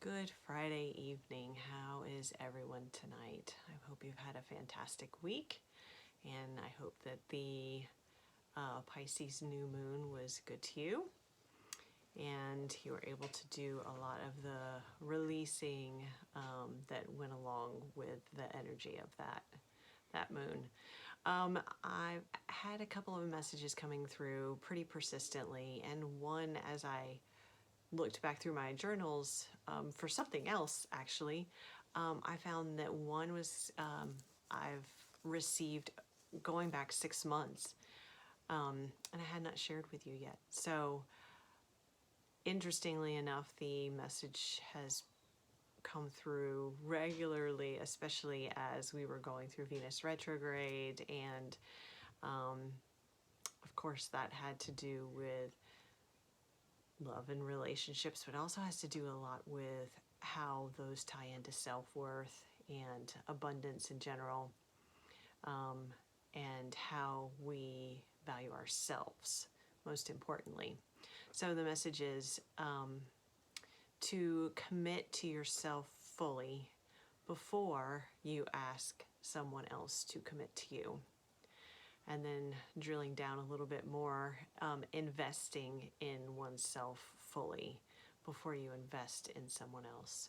Good Friday evening. How is everyone tonight? I hope you've had a fantastic week, and I hope that the Pisces new moon was good to you, and you were able to do a lot of the releasing that went along with the energy of that moon. I've had a couple of messages coming through pretty persistently, and one as I looked back through my journals for something else, actually, I found that one was I've received going back 6 months, and I had not shared with you yet. So, interestingly enough, the message has come through regularly, especially as we were going through Venus retrograde, and of course, that had to do with love and relationships, but also has to do a lot with how those tie into self-worth and abundance in general, and how we value ourselves, most importantly. So the message is to commit to yourself fully before you ask someone else to commit to you. And then drilling down a little bit more, investing in oneself fully before you invest in someone else.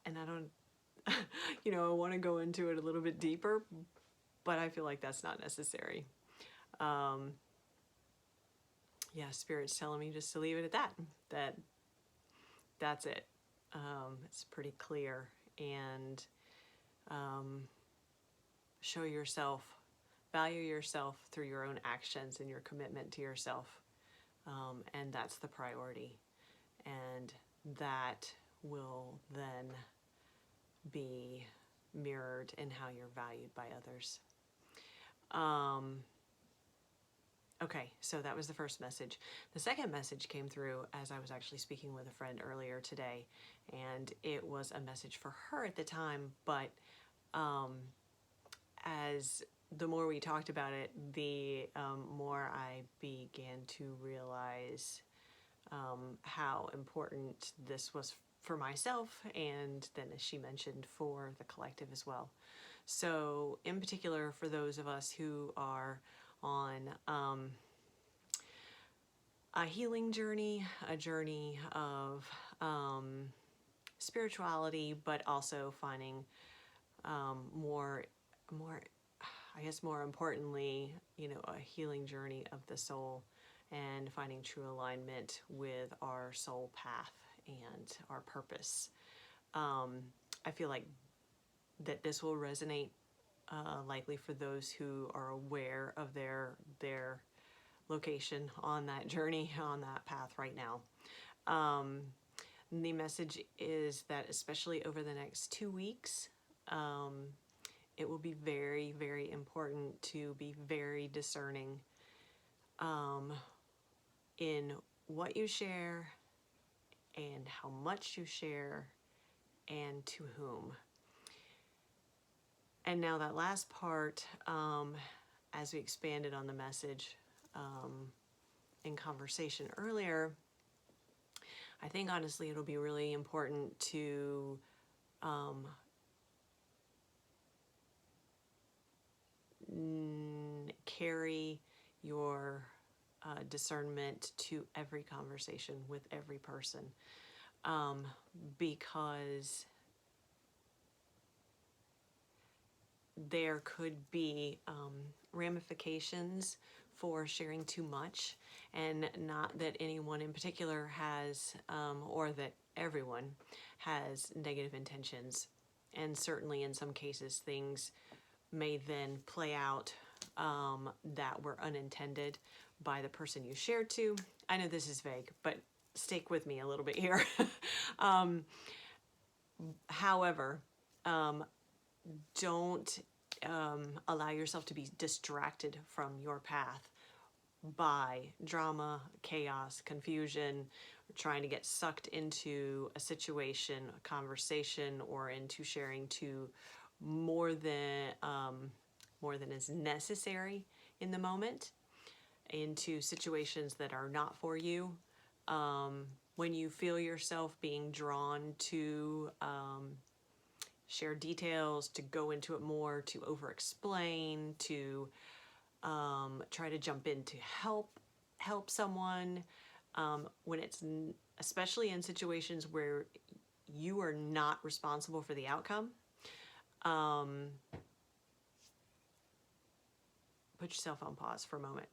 And I don't, I want to go into it a little bit deeper, but I feel like that's not necessary. Spirit's telling me just to leave it at that. That's it. It's pretty clear. And show yourself, value yourself through your own actions and your commitment to yourself. And that's the priority. And that will then be mirrored in how you're valued by others. Okay, so that was the first message. The second message came through as I was actually speaking with a friend earlier today, and it was a message for her at the time, but as the more we talked about it, the more I began to realize how important this was for myself, and then, as she mentioned, for the collective as well. So in particular, for those of us who are on a healing journey, a journey of spirituality, but also finding more, I guess more importantly, a healing journey of the soul and finding true alignment with our soul path and our purpose. I feel like that this will resonate likely for those who are aware of their location on that journey, on that path right now. The message is that especially over the next 2 weeks, it will be very, very important to be very discerning in what you share and how much you share and to whom. And now that last part, as we expanded on the message in conversation earlier, I think honestly it'll be really important to carry your discernment to every conversation with every person, because there could be ramifications for sharing too much, and not that anyone in particular has, or that everyone has negative intentions. And certainly in some cases things may then play out that were unintended by the person you shared to. I know this is vague, but stick with me a little bit here. However, don't allow yourself to be distracted from your path by drama, chaos, confusion, trying to get sucked into a situation, a conversation, or into sharing to more than is necessary in the moment. into situations that are not for you. When you feel yourself being drawn to share details, to go into it more, to over-explain, to try to jump in to help someone, when it's especially in situations where you are not responsible for the outcome, put yourself on pause for a moment.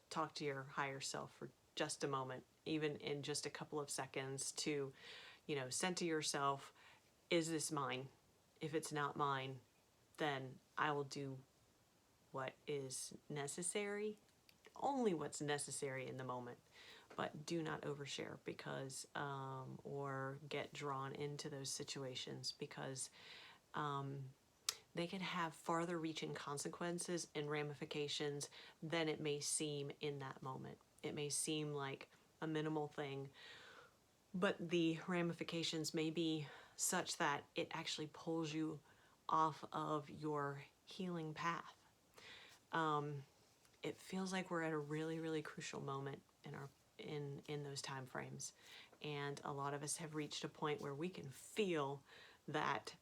Talk to your higher self for just a moment, even in just a couple of seconds, to, center yourself, is this mine? If it's not mine, then I will do what is necessary, only what's necessary in the moment, but do not overshare because, or get drawn into those situations because they can have farther reaching consequences and ramifications than it may seem in that moment. It may seem like a minimal thing, but the ramifications may be such that it actually pulls you off of your healing path. It feels like we're at a really, really crucial moment in those time frames, and a lot of us have reached a point where we can feel that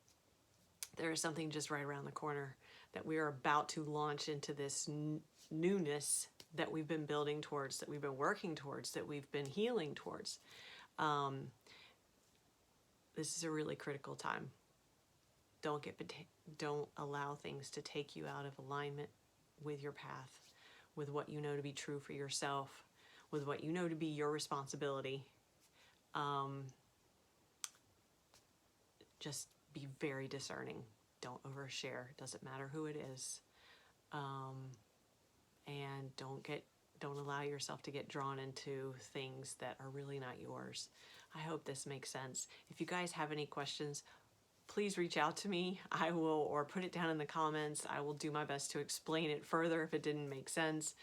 there is something just right around the corner, that we are about to launch into this newness that we've been building towards, that we've been working towards, that we've been healing towards. This is a really critical time. Don't allow things to take you out of alignment with your path, with what you know to be true for yourself, with what you know to be your responsibility. Just be very discerning. Don't overshare. It doesn't matter who it is. And don't allow yourself to get drawn into things that are really not yours. I hope this makes sense. If you guys have any questions, please reach out to me. I will, or put it down in the comments. I will do my best to explain it further if it didn't make sense.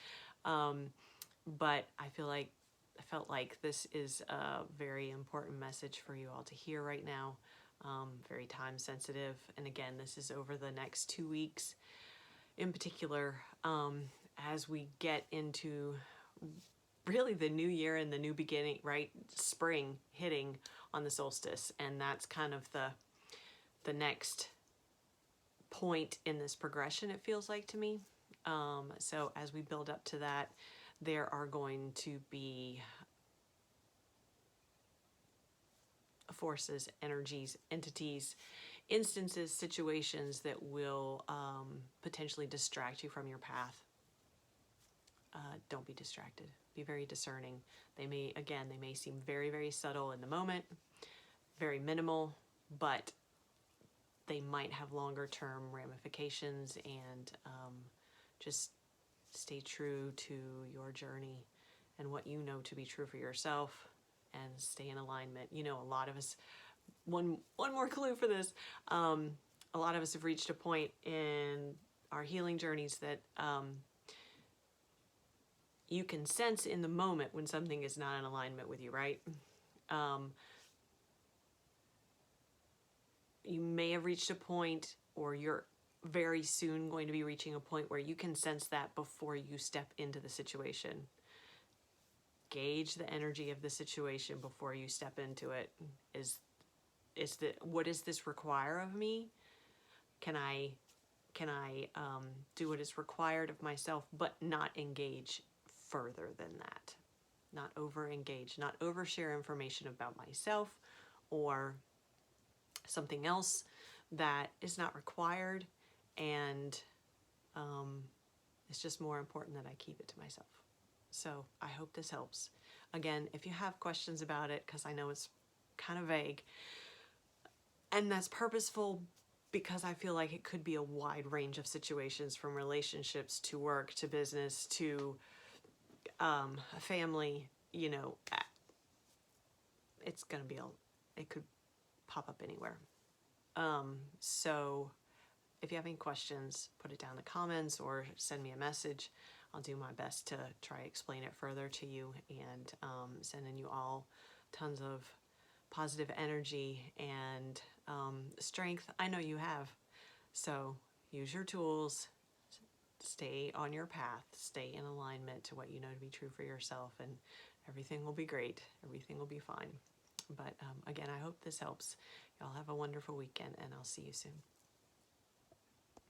But I felt like this is a very important message for you all to hear right now. Very time sensitive. And again, this is over the next 2 weeks in particular, as we get into really the new year and the new beginning, right? Spring hitting on the solstice. And that's kind of the next point in this progression, it feels like to me. So as we build up to that, there are going to be forces, energies, entities, instances, situations that will potentially distract you from your path. Don't be distracted. Be very discerning. They may seem very, very subtle in the moment, very minimal, but they might have longer term ramifications, and just stay true to your journey and what you know to be true for yourself, and stay in alignment. A lot of us, one more clue for this, a lot of us have reached a point in our healing journeys that you can sense in the moment when something is not in alignment with you, right? You may have reached a point, or you're very soon going to be reaching a point where you can sense that before you step into the situation. Gauge the energy of the situation before you step into it. What does this require of me? Can I do what is required of myself, but not engage further than that? Not over-engage, not overshare information about myself or something else that is not required, and it's just more important that I keep it to myself. So I hope this helps. Again, if you have questions about it, because I know it's kind of vague, and that's purposeful because I feel like it could be a wide range of situations, from relationships to work to business to a family, it's going to be it could pop up anywhere. So if you have any questions, put it down in the comments or send me a message. I'll do my best to try to explain it further to you, and sending you all tons of positive energy and strength. I know you have. So use your tools, stay on your path, stay in alignment to what you know to be true for yourself, and everything will be great. Everything will be fine. But again, I hope this helps. Y'all have a wonderful weekend, and I'll see you soon.